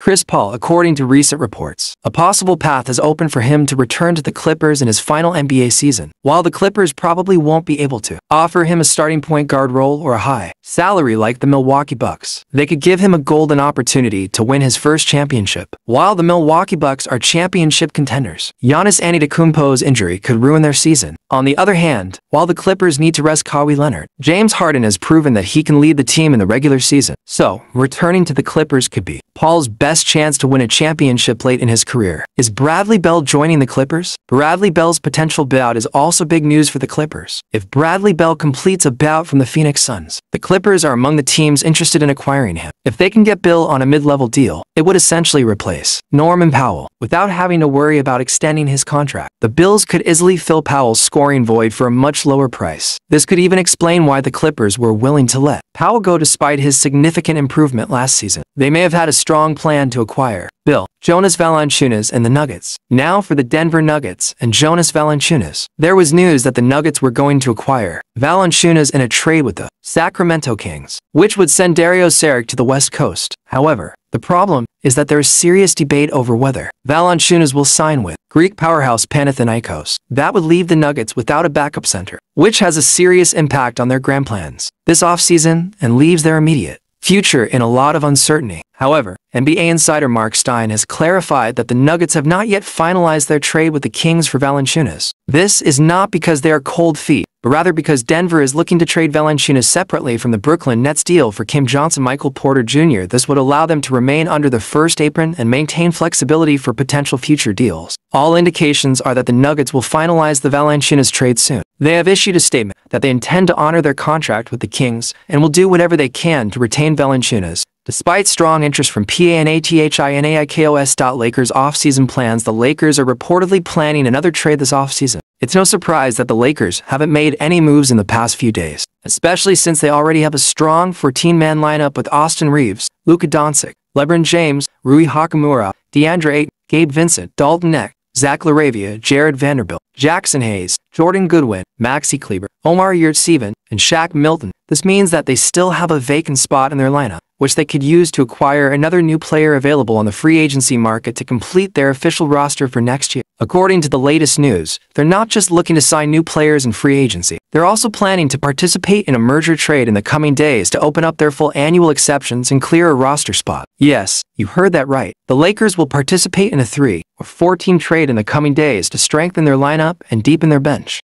Chris Paul, according to recent reports, a possible path has opened for him to return to the Clippers in his final NBA season. While the Clippers probably won't be able to offer him a starting point guard role or a high salary like the Milwaukee Bucks, they could give him a golden opportunity to win his first championship. While the Milwaukee Bucks are championship contenders, Giannis Antetokounmpo's injury could ruin their season. On the other hand, while the Clippers need to rest Kawhi Leonard, James Harden has proven that he can lead the team in the regular season. So, returning to the Clippers could be Paul's best chance to win a championship late in his career. Is Bradley Beal joining the Clippers? Bradley Beal's potential buyout is also big news for the Clippers. If Bradley Beal completes a buyout from the Phoenix Suns, the Clippers are among the teams interested in acquiring him. If they can get Beal on a mid-level deal, it would essentially replace Norman Powell without having to worry about extending his contract. The Bills could easily fill Powell's scoring void for a much lower price. This could even explain why the Clippers were willing to let Powell go despite his significant improvement last season. They may have had a strong plan to acquire Beal, Jonas Valančiūnas, and the Nuggets. Now for the Denver Nuggets and Jonas Valančiūnas. There was news that the Nuggets were going to acquire Valančiūnas in a trade with the Sacramento Kings, which would send Dario Saric to the West Coast. However, the problem is that there is serious debate over whether Valančiūnas will sign with Greek powerhouse Panathinaikos. That would leave the Nuggets without a backup center, which has a serious impact on their grand plans this offseason and leaves their immediate future in a lot of uncertainty. However, NBA insider Mark Stein has clarified that the Nuggets have not yet finalized their trade with the Kings for Valančiūnas. This is not because they are cold feet, but rather because Denver is looking to trade Valančiūnas separately from the Brooklyn Nets deal for Cam Johnson. Michael Porter Jr. This would allow them to remain under the first apron and maintain flexibility for potential future deals. All indications are that the Nuggets will finalize the Valančiūnas trade soon. They have issued a statement that they intend to honor their contract with the Kings and will do whatever they can to retain Valančiūnas. Despite strong interest from Panathinaikos. Lakers offseason plans, the Lakers are reportedly planning another trade this offseason. It's no surprise that the Lakers haven't made any moves in the past few days, especially since they already have a strong 14-man lineup with Austin Reeves, Luka Doncic, LeBron James, Rui Hachimura, DeAndre Ayton, Gabe Vincent, Dalton Neck, Zach LaRavia, Jared Vanderbilt, Jackson Hayes, Jordan Goodwin, Maxi Kleber, Omar Yurtseven, and Shaq Milton. This means that they still have a vacant spot in their lineup, which they could use to acquire another new player available on the free agency market to complete their official roster for next year. According to the latest news, they're not just looking to sign new players in free agency. They're also planning to participate in a merger trade in the coming days to open up their full annual exceptions and clear a roster spot. Yes, you heard that right. The Lakers will participate in a 3 or 4 team trade in the coming days to strengthen their lineup and deepen their bench.